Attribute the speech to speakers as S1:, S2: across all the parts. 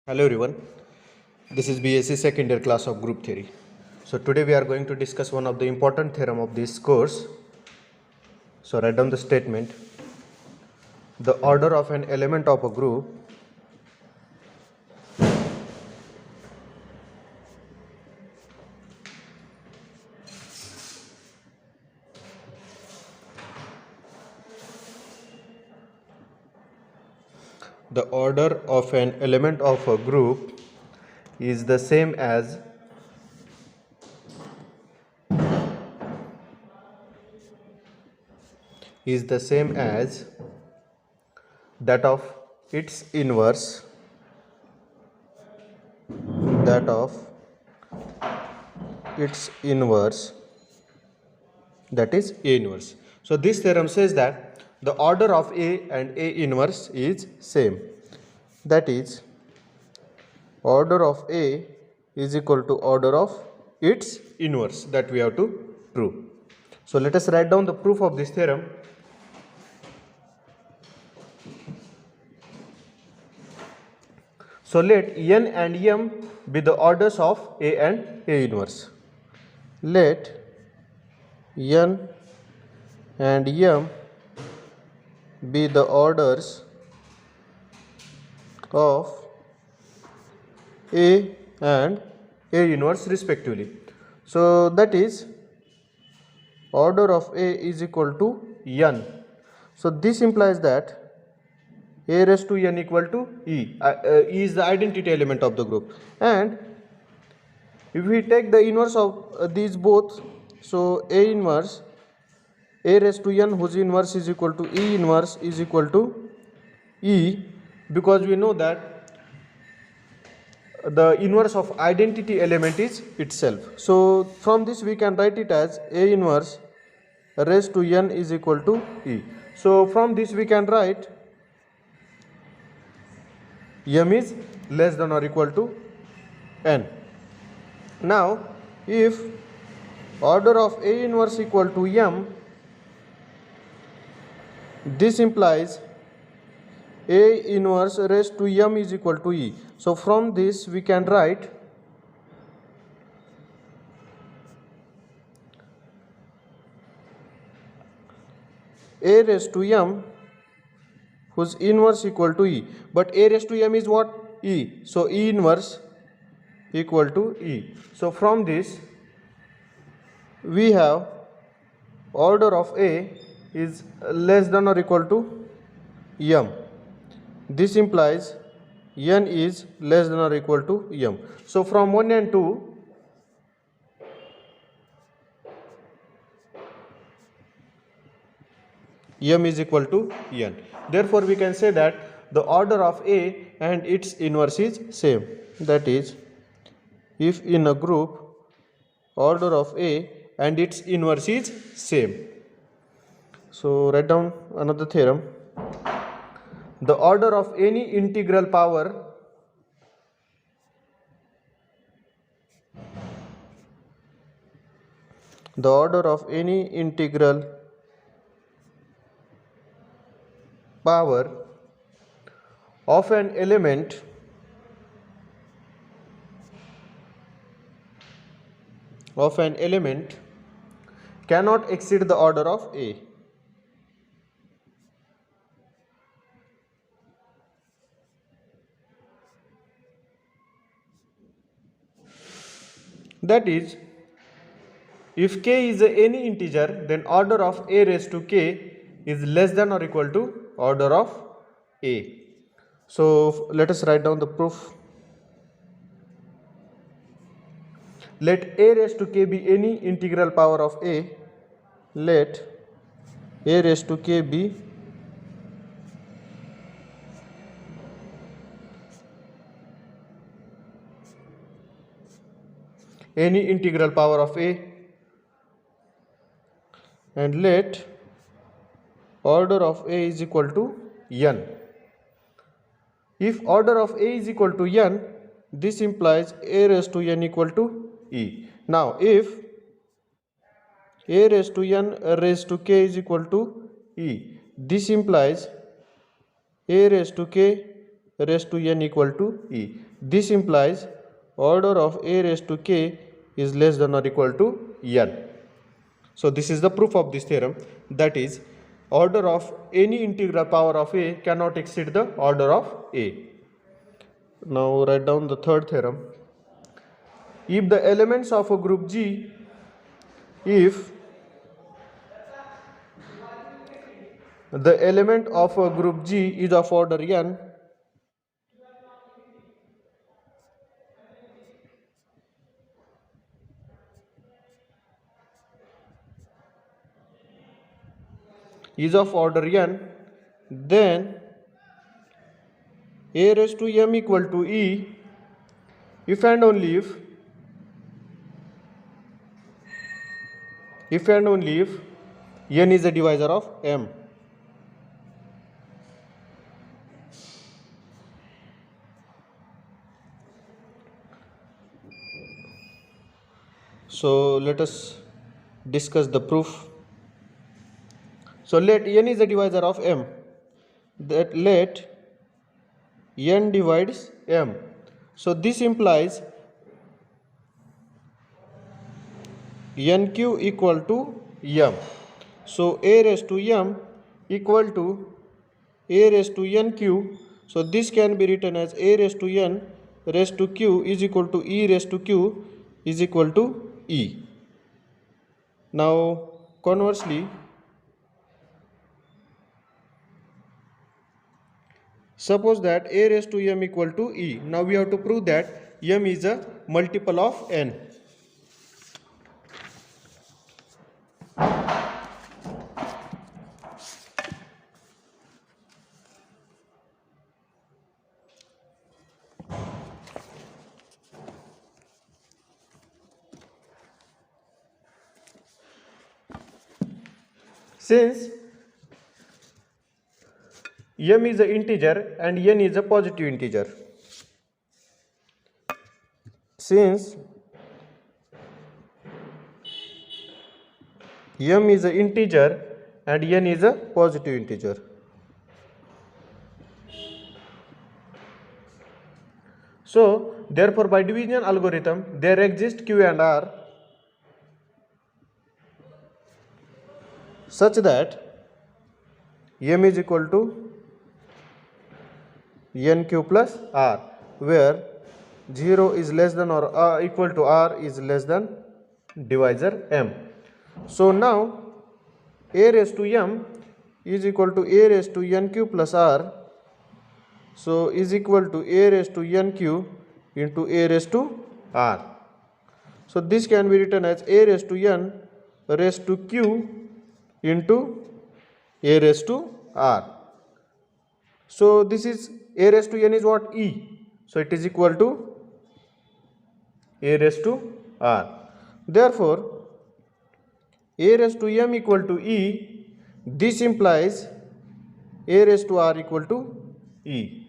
S1: Hello everyone, this is BSc second year class of group theory. So today we are going to discuss one of the important theorem of this course. So write down the statement. The order of an element of a group the order of an element of a group is the same as that of its inverse that of its inverse that is A inverse. So this theorem says that the order of A and A inverse is same. That is, order of A is equal to order of its inverse, that we have to prove. So let us write down the proof of this theorem. So let n and m be the orders of A and A inverse. Let n and m be the orders of A and A inverse respectively. So that is, order of A is equal to n. So this implies that A raised to n equal to E. E is the identity element of the group. And if we take the inverse of these both, so A inverse, A raised to n whose inverse is equal to E inverse is equal to E, because we know that the inverse of identity element is itself. So from this we can write it as A inverse raised to n is equal to E. So from this we can write m is less than or equal to n. Now if order of A inverse equal to m, this implies A inverse raised to m is equal to E. So from this we can write A raised to m whose inverse equal to E. But A raised to m is what? E. So E inverse equal to E. So from this we have order of A is less than or equal to m. This implies n is less than or equal to m. So from 1 and 2, m is equal to n. Therefore we can say that the order of A and its inverse is same. That is, if in a group order of A and its inverse is same. So write down another theorem. The order of any integral power power of an element cannot exceed the order of A. That is, if k is any integer, then order of A raised to k is less than or equal to order of A. So let us write down the proof. Let A raised to k be any integral power of A. Let A raised to k be any integral power of A, and let order of A is equal to n. If order of A is equal to n, this implies A raised to n equal to E. Now if A raised to n raised to k is equal to E, this implies A raised to k raised to n equal to e. This implies order of a raised to k is less than or equal to n. So this is the proof of this theorem, that is, order of any integral power of a cannot exceed the order of a. Now write down the third theorem. If the elements of a group G, if the element of a group G is of order n, then a raised to m equal to e if and only if n is a divisor of m. So let us discuss the proof. So let n is a divisor of m, that let n divides m. So this implies nq equal to m. So a raised to m equal to a raised to nq. So this can be written as a raised to n raised to q is equal to e raised to q is equal to e. Now conversely, suppose that a raised to m equal to e. Now we have to prove that m is a multiple of n. Since m is an integer and n is a positive integer, since m is an integer and n is a positive integer, so therefore by division algorithm there exist q and r such that m is equal to nq plus r, where 0 is less than or equal to r is less than divisor m. So now a raised to m is equal to a raised to nq plus r, so is equal to a raised to nq into a raised to r. So this can be written as a raised to n raised to q into a raised to r. So this is a raised to n is what? E. So it is equal to a raised to r. Therefore a raised to m equal to e. This implies a raised to r equal to e.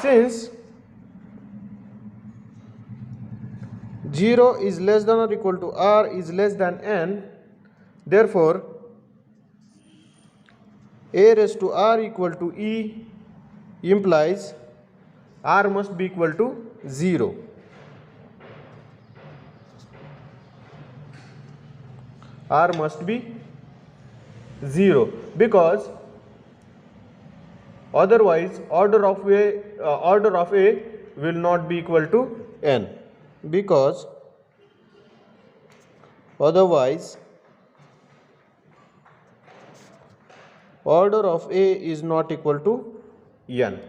S1: Since 0 is less than or equal to r is less than n, therefore a raised to r equal to e implies r must be equal to 0. R must be 0 because otherwise order of a will not be equal to n, because otherwise order of a is not equal to n.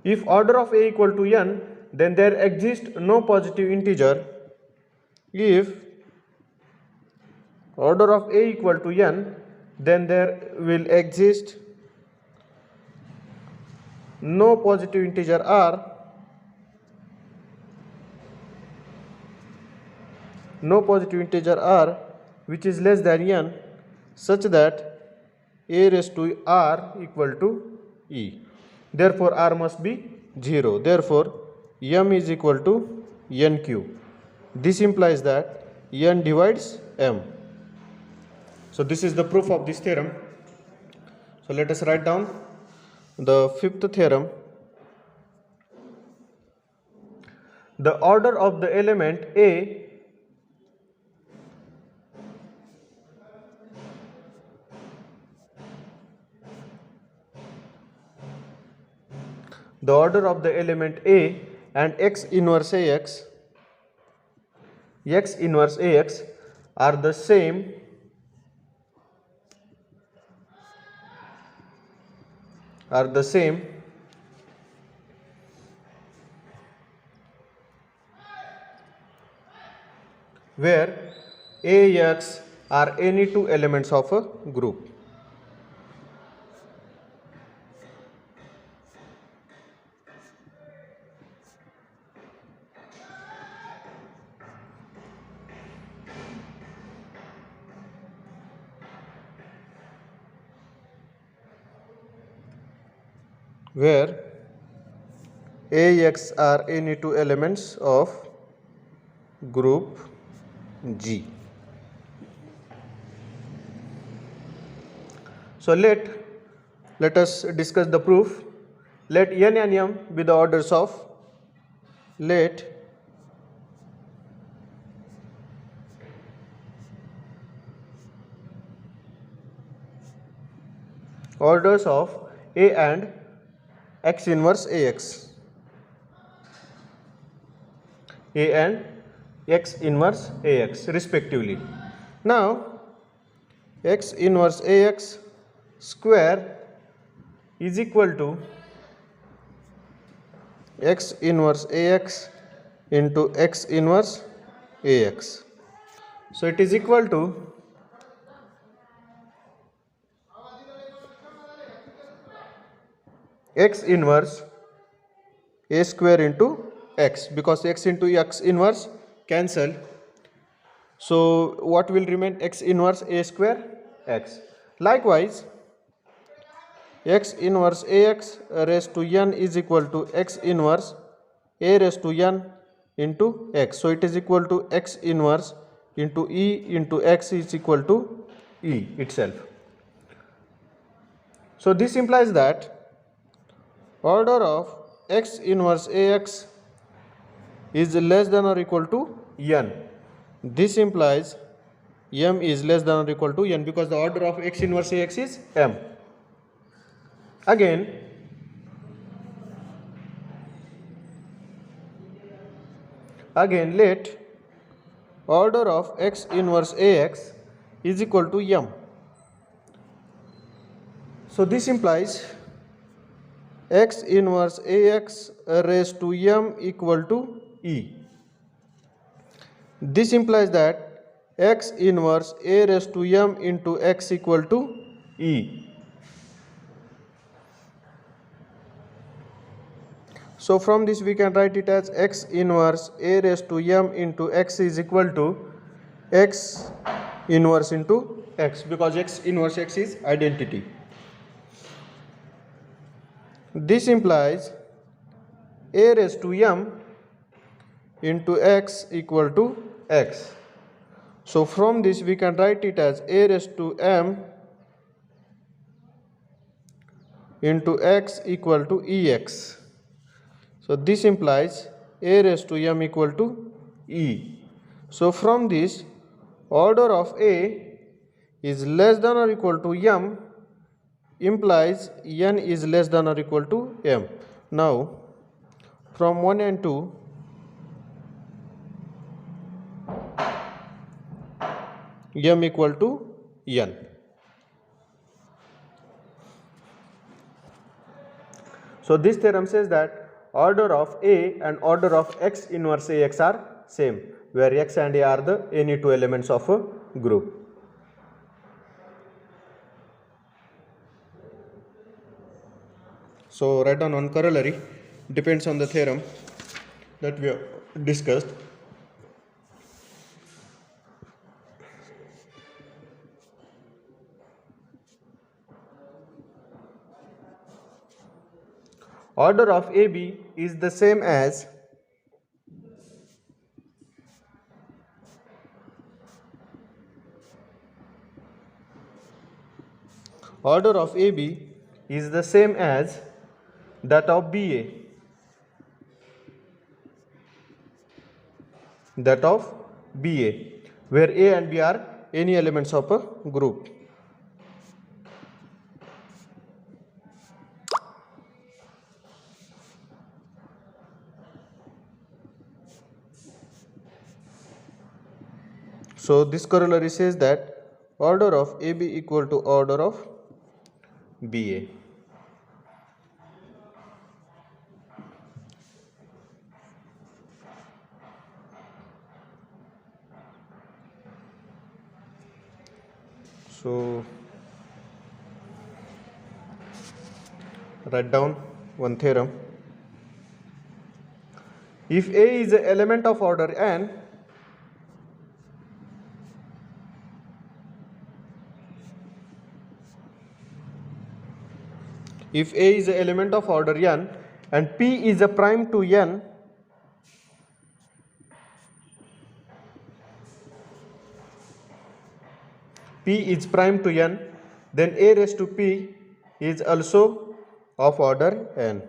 S1: If order of a equal to n, then there exists no positive integer. If order of a equal to n, then there will exist no positive integer r, which is less than n, such that a raised to r equal to e. Therefore r must be 0. Therefore m is equal to nq. This implies that n divides m. So this is the proof of this theorem. So let us write down the fifth theorem. the order of the element A the order of the element A and x inverse Ax are the same where Ax are any two elements of a group. Where Ax are any two elements of group G. So let us discuss the proof. Let n and m be the orders of let orders of A and x inverse Ax. A and x inverse Ax respectively. Now x inverse Ax square is equal to x inverse Ax into x inverse Ax. So it is equal to x inverse A square into x, because x into x inverse cancel. So what will remain? X inverse A square x. Likewise, x inverse Ax raised to n is equal to x inverse A raised to n into x. So it is equal to x inverse into E into x is equal to E itself. So this implies that order of x inverse Ax is less than or equal to n. This implies m is less than or equal to n, because the order of x inverse Ax is m. Again let order of x inverse Ax is equal to m. So this implies x inverse Ax raised to m equal to E. This implies that x inverse A raised to m into x equal to E. So from this we can write it as x inverse A raised to m into x is equal to x inverse into x, because x inverse x is identity. This implies A raised to m into x equal to x. So from this we can write it as A raised to m into x equal to Ex. So this implies A raised to m equal to E. So from this, order of A is less than or equal to m implies n is less than or equal to m. Now from 1 and 2, m equal to n. So this theorem says that order of A and order of x inverse Ax are same, where x and A are the any two elements of a group. So write down one corollary, depends on the theorem that we have discussed. Order of AB is the same as that of BA. that of BA, where A and B are any elements of a group. So this corollary says that order of AB equal to order of BA. So write down one theorem. If A is an element of order n, if A is an element of order n and P is a prime to n, P is prime to n, then A raised to P is also of order n.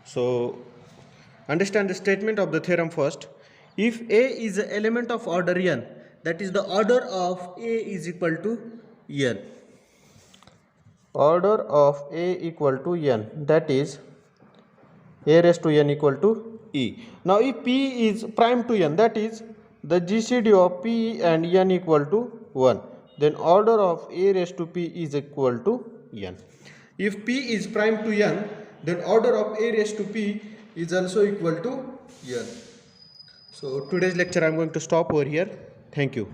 S1: So understand the statement of the theorem first. If A is an element of order n, that is the order of A is equal to n. Order of A equal to n, that is A raised to n equal to E. Now if P is prime to n, that is the GCD of P and n equal to 1, then order of A raised to P is equal to n. If P is prime to n, then order of A raised to P is also equal to n. So today's lecture I am going to stop over here. Thank you.